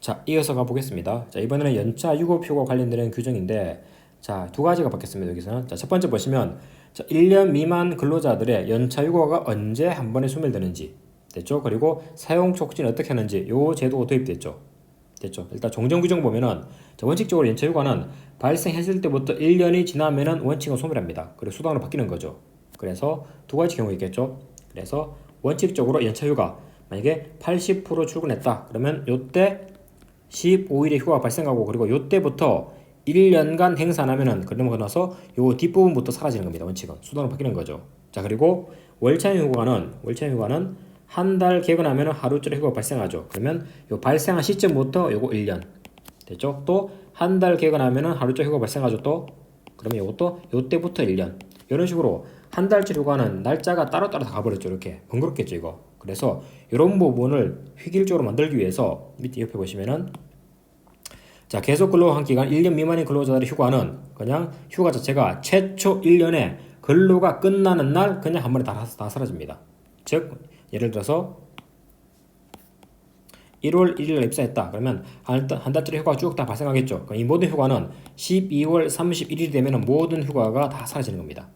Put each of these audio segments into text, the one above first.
자, 이어서 가보겠습니다. 자, 이번에는 연차 유급휴가 관련된 규정인데, 자, 두 가지가 바뀌었습니다. 여기서는. 자, 첫 번째 보시면, 자, 1년 미만 근로자들의 연차 휴가가 언제 한 번에 소멸되는지, 됐죠? 그리고 사용 촉진 어떻게 하는지, 요 제도가 도입됐죠. 됐죠? 일단 종전 규정 보면은, 자, 원칙적으로 연차 휴가는 발생했을 때부터 1년이 지나면은 원칙은 소멸합니다. 그리고 수당으로 바뀌는 거죠. 그래서 두 가지 경우가 있겠죠. 그래서 원칙적으로 연차 휴가, 만약에 80% 출근했다. 그러면 요때 15일의 휴가가 발생하고, 그리고 요때부터 1년간 행사 안 하면은 그러고 나서 요 뒷부분부터 사라지는 겁니다. 원칙은 수당으로 바뀌는 거죠. 자, 그리고 월차휴가는 한 달 개근하면은 하루짜리 휴가가 발생하죠. 그러면 요 발생한 시점부터 요거 1년 됐죠. 또 한 달 개근하면은 하루짜리 휴가 발생하죠. 또 그러면 요것도 요때부터 1년, 이런 식으로 한 달치 휴가는 날짜가 따로따로 다 가버렸죠. 이렇게 번거롭겠죠 이거. 그래서 이런 부분을 획일적으로 만들기 위해서 밑에 옆에 보시면은, 자, 계속 근로한 기간 1년 미만인 근로자들의 휴가는 그냥 휴가 자체가 최초 1년에 근로가 끝나는 날 그냥 한 번에 다 사라집니다. 즉 예를 들어서 1월 1일 입사했다. 그러면 한 달짜리 휴가가 쭉 다 발생하겠죠. 이 모든 휴가는 12월 31일이 되면 모든 휴가가 다 사라지는 겁니다.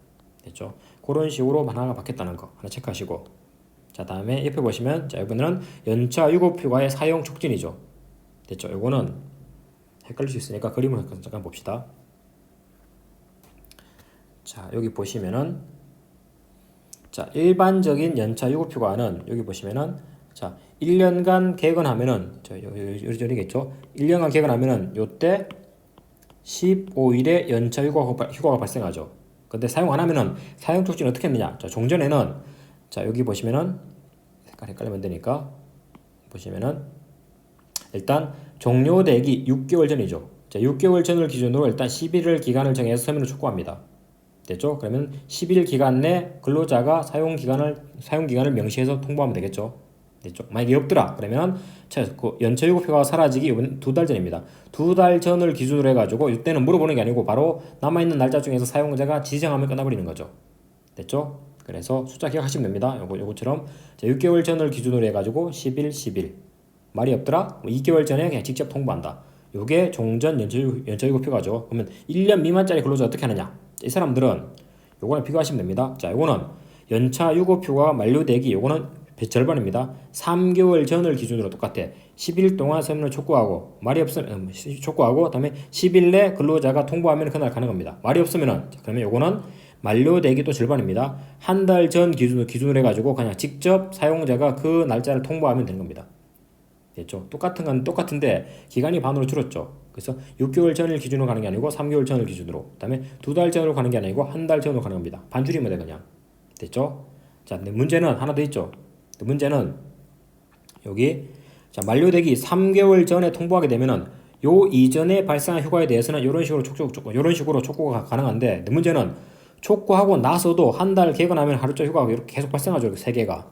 됐죠? 그런 식으로 하나가 바뀌었다는 거 하나 체크하시고, 자, 다음에 옆에 보시면, 자, 이번에는 연차 유급휴가의 사용 촉진이죠. 됐죠? 이거는 헷갈릴 수 있으니까 그림을 잠깐 봅시다. 자, 여기 보시면은, 자, 일반적인 연차 유급휴가는 여기 보시면은, 자, 1년간 개근하면은, 요리겠죠? 1년간 개근하면은 요때 15일의 연차 휴가가 발생하죠. 근데 사용 안 하면은 사용 촉진 어떻게 했느냐? 자, 종전에는, 자, 여기 보시면은 색깔 헷갈리면 되니까 보시면은, 일단 종료되기 6개월 전이죠. 자, 6개월 전을 기준으로 일단 11일 기간을 정해서 서면을 촉구합니다. 됐죠? 그러면 11일 기간 내 근로자가 사용 기간을 명시해서 통보하면 되겠죠. 됐죠? 만약에 없더라 그러면 그 연차 유급휴가가 사라지기 이번 2달 전입니다. 2달 전을 기준으로 해가지고 이때는 물어보는 게 아니고 바로 남아있는 날짜 중에서 사용자가 지정하면 끝나버리는 거죠. 됐죠? 그래서 숫자 기억하시면 됩니다. 요거처럼 6개월 전을 기준으로 해가지고 10일, 10일. 말이 없더라? 2개월 전에 그냥 직접 통보한다. 요게 종전 연차 유급휴가죠. 그러면 1년 미만짜리 근로자 어떻게 하느냐? 이 사람들은 요거랑 비교하시면 됩니다. 자, 요거는 연차 유급휴가 만료되기, 요거는 절반입니다. 3개월 전을 기준으로 똑같아. 10일 동안 서면을 촉구하고, 말이 없으면 촉구하고, 그다음에 10일 내 근로자가 통보하면 그날 가는 겁니다. 말이 없으면은, 그러면 요거는 만료되기 또 절반입니다. 한 달 전 기준으로 해가지고 그냥 직접 사용자가 그 날짜를 통보하면 되는 겁니다. 됐죠? 똑같은 건 똑같은데 기간이 반으로 줄었죠. 그래서 6개월 전을 기준으로 가는 게 아니고 3개월 전을 기준으로, 그다음에 2달 전으로 가는 게 아니고 한 달 전으로 가는 겁니다. 반줄이면 돼 그냥. 됐죠? 자, 근데 문제는 하나 더 있죠. 문제는 여기, 자, 만료되기 3개월 전에 통보하게 되면은 요 이전에 발생한 휴가에 대해서는 이런 식으로 촉구가 가능한데, 문제는 촉구하고 나서도 한 달 개근하면 하루짜리 휴가가 이렇게 계속 발생하죠. 세 개가.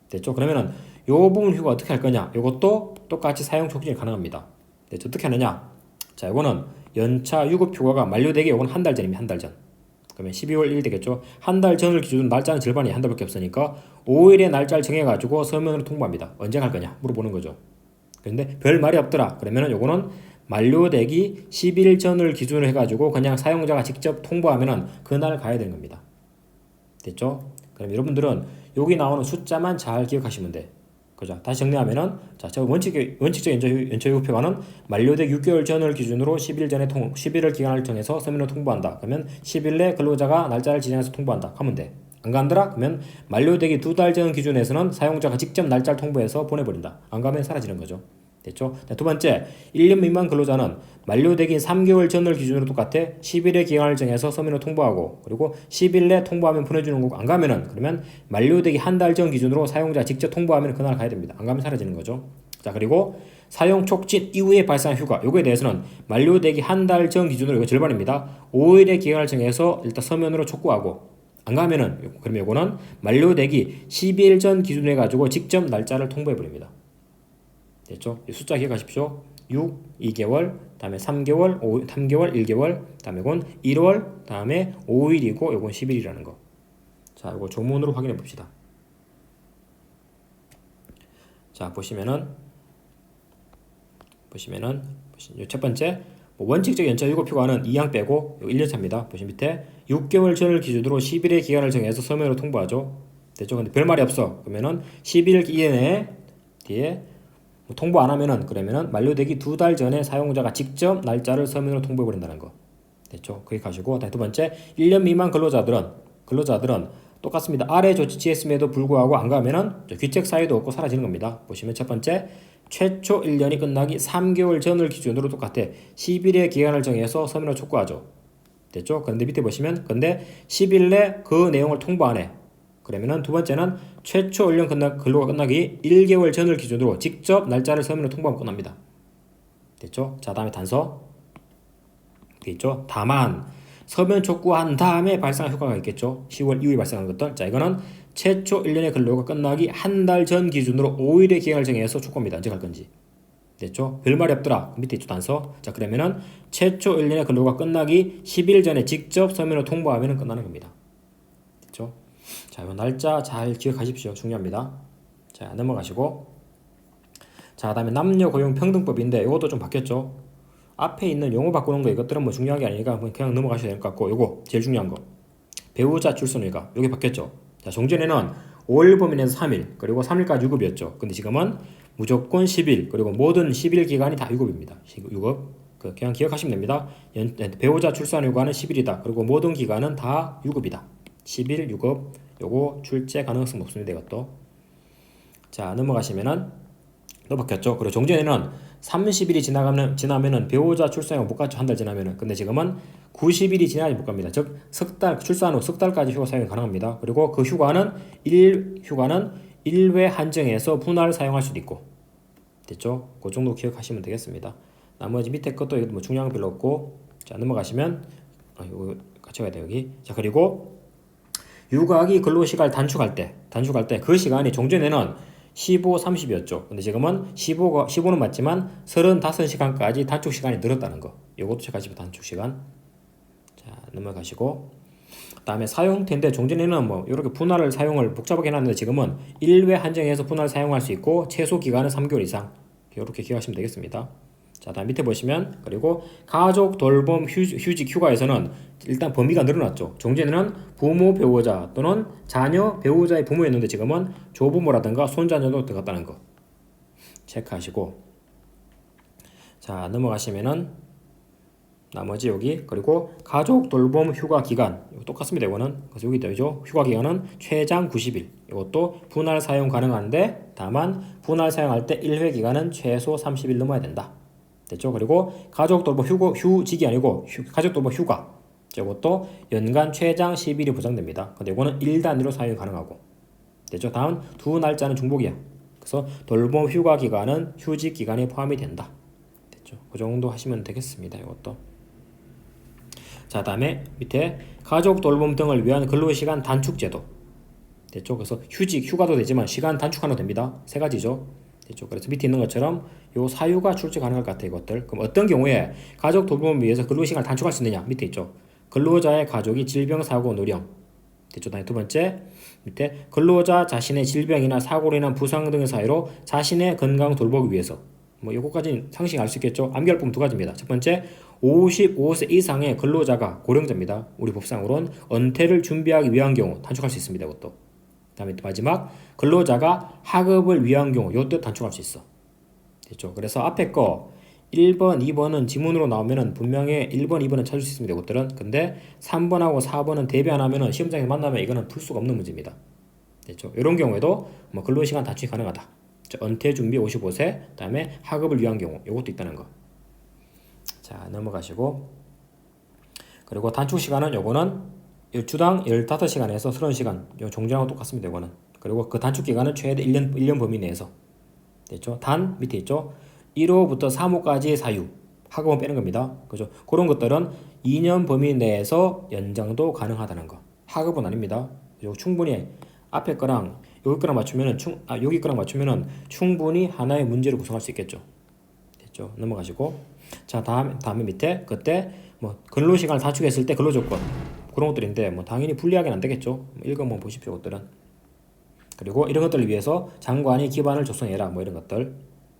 됐죠? 그러면은 요 부분 휴가 어떻게 할 거냐? 요것도 똑같이 사용 촉진이 가능합니다. 됐죠? 어떻게 하느냐? 자, 요거는 연차 유급 휴가가 만료되기 요건 한 달 전입니다. 한 달 전. 그러면 12월 1일 되겠죠? 한 달 전을 기준으로 날짜는 절반이 한 달밖에 없으니까 5일의 날짜를 정해가지고 서면으로 통보합니다. 언제 갈 거냐? 물어보는 거죠. 그런데 별 말이 없더라. 그러면은 요거는 만료되기 10일 전을 기준으로 해가지고 그냥 사용자가 직접 통보하면은 그날 가야 되는 겁니다. 됐죠? 그럼 여러분들은 여기 나오는 숫자만 잘 기억하시면 돼. 그죠? 다시 정리하면은, 자, 저 원칙적 연차 유급휴가는 만료되기 6개월 전을 기준으로 10일을 기간을 정해서 서면으로 통보한다. 그러면 10일 내 근로자가 날짜를 지정해서 통보한다. 하면 돼. 안 간더라? 그러면 만료되기 2달 전 기준에서는 사용자가 직접 날짜를 통보해서 보내버린다. 안 가면 사라지는 거죠. 됐죠? 두 번째, 1년 미만 근로자는 만료되기 3개월 전을 기준으로 똑같아 10일의 기간을 정해서 서면으로 통보하고, 그리고 10일 내 통보하면 보내주는 거고, 안 가면은 그러면 만료되기 한 달 전 기준으로 사용자 직접 통보하면 그날 가야 됩니다. 안 가면 사라지는 거죠. 자, 그리고 사용 촉진 이후에 발생한 휴가, 요거에 대해서는 만료되기 한 달 전 기준으로, 이거 절반입니다. 5일의 기간을 정해서 일단 서면으로 촉구하고, 안 가면은 그러면 요거는 만료되기 12일 전 기준으로 해가지고 직접 날짜를 통보해버립니다. 됐죠? 숫자 기억하십시오. 6, 2개월, 다음에 3개월, 3개월, 1개월, 다음에 이건 1월, 다음에 5일이고 이건 10일이라는 거. 자, 이거 조문으로 확인해 봅시다. 자, 보시면은 보시면은 첫 번째 원칙적 연차 유급 휴가는 2양 빼고 1년차입니다. 보시면 밑에 6개월 전을 기준으로 10일의 기간을 정해서 서면으로 통보하죠. 됐죠? 근데 별말이 없어. 그러면은 10일 이내에 뒤에 통보 안 하면은 그러면은 만료되기 2달 전에 사용자가 직접 날짜를 서면으로 통보해 버린다는 거. 됐죠? 거기 가시고 두 번째 1년 미만 근로자들은 똑같습니다. 아래 조치 취했음에도 불구하고 안 가면은 귀책 사유도 없고 사라지는 겁니다. 보시면 첫 번째 최초 1년이 끝나기 3개월 전을 기준으로 똑같아 10일의 기간을 정해서 서면으로 촉구하죠. 됐죠? 그런데 밑에 보시면 근데 10일 내 그 내용을 통보 안 해. 그러면은 두 번째는 최초 1년 근로가 끝나기 1개월 전을 기준으로 직접 날짜를 서면으로 통보하면 끝납니다. 됐죠? 자, 다음에 단서. 있죠? 다만 서면 촉구한 다음에 발생한 효과가 있겠죠. 10월 이후에 발생한 것들. 자, 이거는 최초 1년의 근로가 끝나기 한 달 전 기준으로 5일의 기간을 정해서 촉구합니다. 언제 갈 건지. 됐죠? 별말이 없더라. 밑에 있죠, 단서. 자, 그러면은 최초 1년의 근로가 끝나기 10일 전에 직접 서면으로 통보하면 끝나는 겁니다. 됐죠? 자, 이 날짜 잘 기억하십시오. 중요합니다. 자, 넘어가시고. 자, 그다음에 남녀 고용 평등법인데 이것도 좀 바뀌었죠. 앞에 있는 용어 바꾸는 거 이것들은 뭐 중요한 게 아니니까 그냥 넘어가셔야 될 것 같고, 요거 제일 중요한 거 배우자 출산휴가 요게 바뀌었죠. 자, 종전에는 5일 범위내에서 3일 그리고 3일까지 유급이었죠. 근데 지금은 무조건 10일 그리고 모든 10일 기간이 다 유급입니다. 유급 그냥 기억하시면 됩니다. 배우자 출산휴가는 10일이다. 그리고 모든 기간은 다 유급이다. 10일 유급 요거 출제 가능성 없습니다. 이것도. 자, 넘어가시면은 또 바뀌었죠. 그리고 종전에는 30일이 지나면은 배우자 출산휴가 못 갔죠. 한 달 지나면은. 근데 지금은 90일이 지나야지 못 갑니다. 즉 출산 후 석 달까지 휴가 사용이 가능합니다. 그리고 그 휴가는 1회 한정해서 분할 사용할 수도 있고. 됐죠? 그 정도 기억하시면 되겠습니다. 나머지 밑에 것도 뭐 중요한 거 별로 없고. 자, 넘어가시면 이거 같이 가야 돼요, 여기. 자, 그리고 육아기 근로시간을 단축할 때 그 시간이 종전에는 15, 30이었죠. 근데 지금은 15는 맞지만 35시간까지 단축 시간이 늘었다는 거. 요것도 체크하시면 단축 시간. 자, 넘어가시고. 다음에 사용 형태인데 종전에는 뭐 이렇게 분할을 사용을 복잡하게 해놨는데 지금은 1회 한정해서 분할 사용할 수 있고 최소 기간은 3개월 이상. 이렇게 기억하시면 되겠습니다. 자, 다음 밑에 보시면 그리고 가족 돌봄 휴직 휴가에서는 일단 범위가 늘어났죠. 종전에는 부모 배우자 또는 자녀 배우자의 부모였는데 지금은 조부모라든가 손자녀도 들어갔다는 거 체크하시고. 자, 넘어가시면은 나머지 여기 그리고 가족 돌봄 휴가 기간 이거 똑같습니다. 이거는 그래서 여기 되죠. 휴가 기간은 최장 90일. 이것도 분할 사용 가능한데 다만 분할 사용할 때 1회 기간은 최소 30일 넘어야 된다. 됐죠? 그리고 가족 돌봄 휴직이 아니고 가족 돌봄 휴가. 이것도 연간 최장 10일이 보장됩니다. 근데 이거는 1단위로 사용이 가능하고. 됐죠? 다음 두 날짜는 중복이야. 그래서 돌봄 휴가 기간은 휴직 기간에 포함이 된다. 됐죠? 그 정도 하시면 되겠습니다. 이것도. 자, 다음에 밑에 가족 돌봄 등을 위한 근로시간 단축 제도. 됐죠? 그래서 휴가도 되지만 시간 단축하는 됩니다. 세 가지죠. 됐죠? 그래서 밑에 있는 것처럼 요 사유가 출제 가능할 것 같아요. 이것들. 그럼 어떤 경우에 가족 돌봄을 위해서 근로시간을 단축할 수 있느냐? 밑에 있죠. 근로자의 가족이 질병, 사고, 노령. 됐죠? 다음에 두 번째 밑에 근로자 자신의 질병이나 사고로 인한 부상 등의 사유로 자신의 건강 돌보기 위해서. 뭐 요거까지는 상식 알 수 있겠죠? 암기할 부분 두 가지입니다. 첫 번째 55세 이상의 근로자가 고령자입니다. 우리 법상으로는 은퇴를 준비하기 위한 경우 단축할 수 있습니다. 이것도. 다음에 마지막 근로자가 학업을 위한 경우 요때 단축할 수 있어. 됐죠? 그래서 앞에 거 1번, 2번은 지문으로 나오면은 분명히 1번, 2번은 찾을 수 있습니다. 이것들은. 근데 3번하고 4번은 대비 안 하면은 시험장에서 만나면 이거는 풀 수가 없는 문제입니다. 됐죠? 이런 경우에도 뭐 근로시간 단축이 가능하다. 은퇴 준비 55세, 그다음에 학업을 위한 경우 이것도 있다는 거. 자, 넘어가시고. 그리고 단축 시간은 요거는 주당 15시간에서 30시간. 요 종전하고 똑같습니다. 요거는. 그리고 그 단축 기간은 최대 1년 범위 내에서. 됐죠? 단 밑에 있죠? 1호부터 3호까지의 사유. 학업은 빼는 겁니다. 그죠? 그런 것들은 2년 범위 내에서 연장도 가능하다는 거. 학업은 아닙니다. 요 충분히 앞에 거랑 여기 거랑 맞추면은 여기 거랑 맞추면은 충분히 하나의 문제를 구성할 수 있겠죠. 됐죠? 넘어가시고. 자, 다음에 밑에 그때 뭐 근로시간을 단축했을 때 근로조건 그런 것들인데 뭐 당연히 불리하게는 안 되겠죠. 읽어보면 보십시오. 것들은. 그리고 이런 것들을 위해서 장관이 기반을 조성해라 뭐 이런 것들.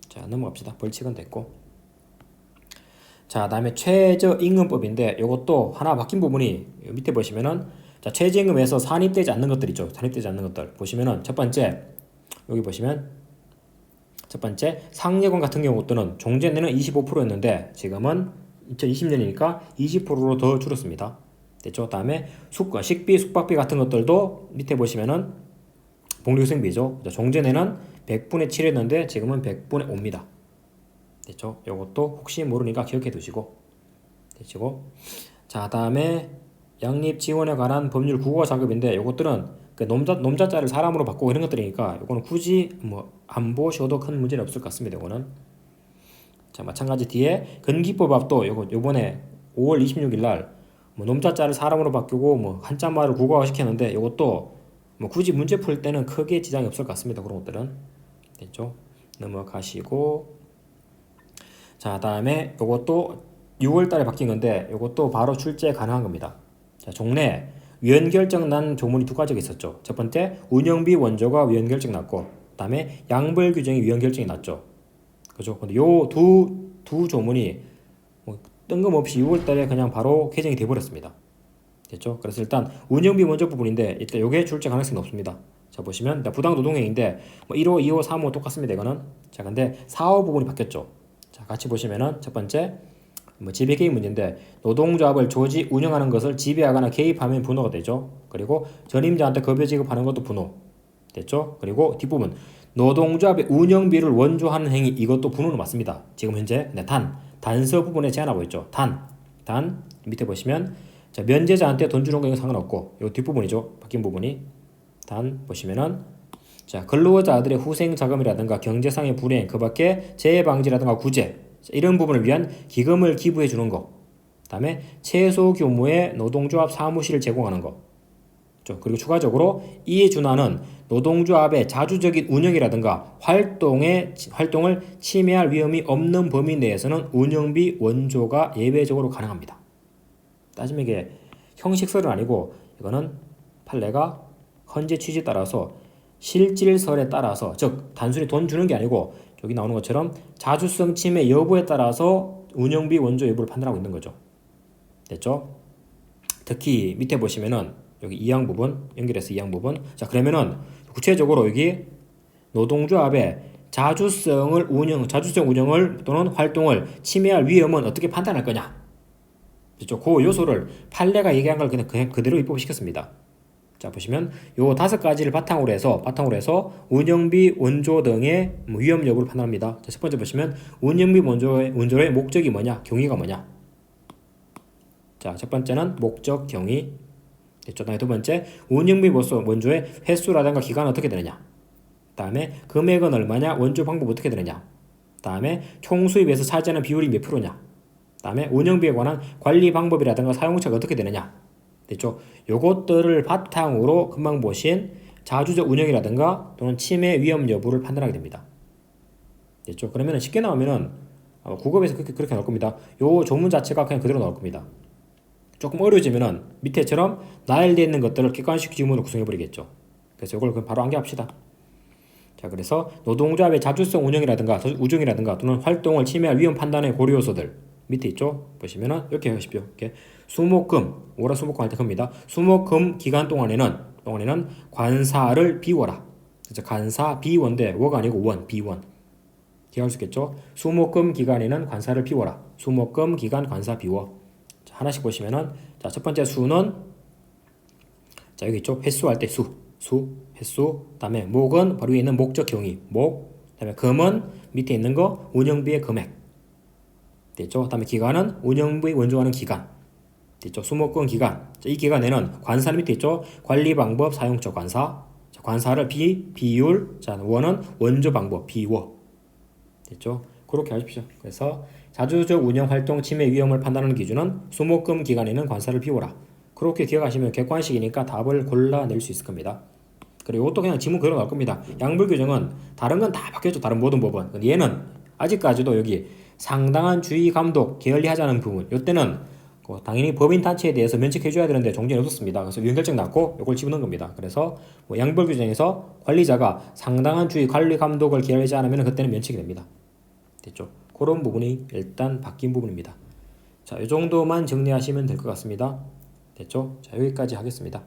자, 넘어갑시다. 벌칙은 됐고. 자, 다음에 최저임금법인데 이것도 하나 바뀐 부분이 밑에 보시면은 자, 최저임금에서 산입되지 않는 것들 있죠. 산입되지 않는 것들 보시면은 첫 번째 여기 보시면 첫 번째 상여금 같은 경우는 종전에는 25%였는데 지금은 2020년이니까 20%로 더 줄었습니다. 됐죠? 다음에 식비, 숙박비 같은 것들도 밑에 보시면은 복리후생비죠. 종전에는 100분의 7였는데 지금은 100분의 5입니다. 됐죠? 이것도 혹시 모르니까 기억해 두시고 됐죠? 자, 다음에 양립 지원에 관한 법률 국어 작업인데 이것들은 그 nom자자를 사람으로 바꾸고 이런 것들이니까 이거는 굳이 뭐 안 보셔도 큰 문제는 없을 것 같습니다. 이거는 자, 마찬가지 뒤에 건기법합도 요번에 5월 26일 날뭐 nom자자를 사람으로 바꾸고 뭐 한자말을 국어화 시켰는데 이것도 뭐 굳이 문제 풀 때는 크게 지장이 없을 것 같습니다. 그런 것들은 됐죠? 넘어가시고 자, 다음에 이것도 6월 달에 바뀐 건데 이것도 바로 출제 가능한 겁니다. 자, 종래 위헌 결정 난 조문이 두 가지가 있었죠. 첫 번째 운영비 원조가 위헌 결정 났고 그다음에 양벌 규정이 위헌 결정이 났죠. 그죠? 근데 요 두 조문이 뭐 뜬금없이 6월 달에 그냥 바로 개정이 돼 버렸습니다. 됐죠? 그래서 일단 운영비 원조 부분인데 일단 요게 출제 가능성이 높습니다. 자, 보시면 부당 노동행위인데 뭐 1호, 2호, 3호 똑같습니다. 이거는. 자, 근데 4호 부분이 바뀌었죠. 자, 같이 보시면은 첫 번째 뭐 지배 개입 문제인데 노동조합을 조직 운영하는 것을 지배하거나 개입하면 분호가 되죠. 그리고 전임자한테 급여 지급하는 것도 분호 됐죠. 그리고 뒷부분 노동조합의 운영비를 원조하는 행위 이것도 분호는 맞습니다. 지금 현재 단서 부분에 제한하고 있죠. 단 밑에 보시면 자, 면제자한테 돈 주는 거는 상관없고 이 뒷부분이죠. 바뀐 부분이 단 보시면은 자, 근로자들의 후생 자금이라든가 경제상의 불이행 그 밖에 재해 방지라든가 구제 이런 부분을 위한 기금을 기부해 주는 거. 그다음에 최소 규모의 노동조합 사무실을 제공하는 거. 그리고 추가적으로 이에 준하는 노동조합의 자주적인 운영이라든가 활동을 침해할 위험이 없는 범위 내에서는 운영비 원조가 예외적으로 가능합니다. 따지면 이게 형식설은 아니고 이거는 판례가 헌재 취지에 따라서 실질설에 따라서 즉 단순히 돈 주는 게 아니고 여기 나오는 것처럼 자주성 침해 여부에 따라서 운영비 원조 여부를 판단하고 있는 거죠. 됐죠? 특히 밑에 보시면은 여기 2항 부분 연결해서 2항 부분 자 그러면은 구체적으로 여기 노동조합의 자주성 운영을 또는 활동을 침해할 위험은 어떻게 판단할 거냐 그렇죠? 그 요소를 판례가 얘기한 걸 그냥 그대로 입법시켰습니다. 자 보시면 요 5가지를 바탕으로 해서 운영비 원조 등의 위험 여부를 판단합니다. 자, 첫 번째 보시면 운영비 원조의 목적이 뭐냐 경위가 뭐냐 자 첫 번째는 목적 경위 됐죠. 다음에 두 번째 운영비 원조의 횟수라든가 기간은 어떻게 되느냐 다음에 금액은 얼마냐 원조 방법 어떻게 되느냐 다음에 총 수입에서 차지하는 비율이 몇 프로냐 다음에 운영비에 관한 관리 방법이라든가 사용처가 어떻게 되느냐 됐죠. 요것들을 바탕으로 금방 보신 자주적 운영이라든가 또는 침해 위험 여부를 판단하게 됩니다. 됐죠. 그러면 쉽게 나오면은 국어에서 그렇게 나올 겁니다. 요 조문 자체가 그냥 그대로 나올 겁니다. 조금 어려워지면은 밑에처럼 나열되어 있는 것들을 객관식 지문으로 구성해 버리겠죠. 그래서 이걸 그냥 바로 암기합시다. 자, 그래서 노동조합의 자주성 운영이라든가 또는 활동을 침해할 위험 판단의 고려 요소들 밑에 있죠. 보시면은 이렇게 하십시오. 이렇게 수목금 오라 수목금 할 때 겁니다. 수목금 기간 동안에는 관사를 비워라. 그래서 관사 비원대 워가 아니고 원 비원. 기억할 수 있겠죠? 수목금 기간에는 관사를 비워라. 수목금 기간 관사 비워. 자, 하나씩 보시면은 자, 첫 번째 수는 자, 여기 있죠. 횟수 할 때 횟수. 그다음에 목은 바로 위에 있는 목적 경위 그다음에 금은 밑에 있는 거 운영비의 금액. 됐죠? 그다음에 기간은 운영비 원조하는 기간. 됐죠? 수목금 기간. 자, 이 기간에는 관사 밑에 있죠? 관리 방법 사용처 관사. 자, 관사를 비율. 자, 원은 원조 방법 비워. 됐죠? 그렇게 하십시오. 그래서 자주적 운영 활동 침해 위험을 판단하는 기준은 수목금 기간에는 관사를 비워라. 그렇게 기억하시면 객관식이니까 답을 골라낼 수 있을 겁니다. 그리고 이것도 그냥 지문 그대로 나올 겁니다. 양불 규정은 다른 건 다 바뀌었죠. 다른 모든 법은. 근데 얘는 아직까지도 여기 상당한 주의 감독 게을리하자는 부분 이때는 당연히 법인 단체에 대해서 면책해줘야 되는데 종전이 없었습니다. 그래서 위헌결정 났고 이걸 집어넣은 겁니다. 그래서 양벌 규정에서 관리자가 상당한 주의 관리 감독을 게을리하지 않으면 그때는 면책이 됩니다. 됐죠? 그런 부분이 일단 바뀐 부분입니다. 자, 이 정도만 정리하시면 될 것 같습니다. 됐죠? 자, 여기까지 하겠습니다.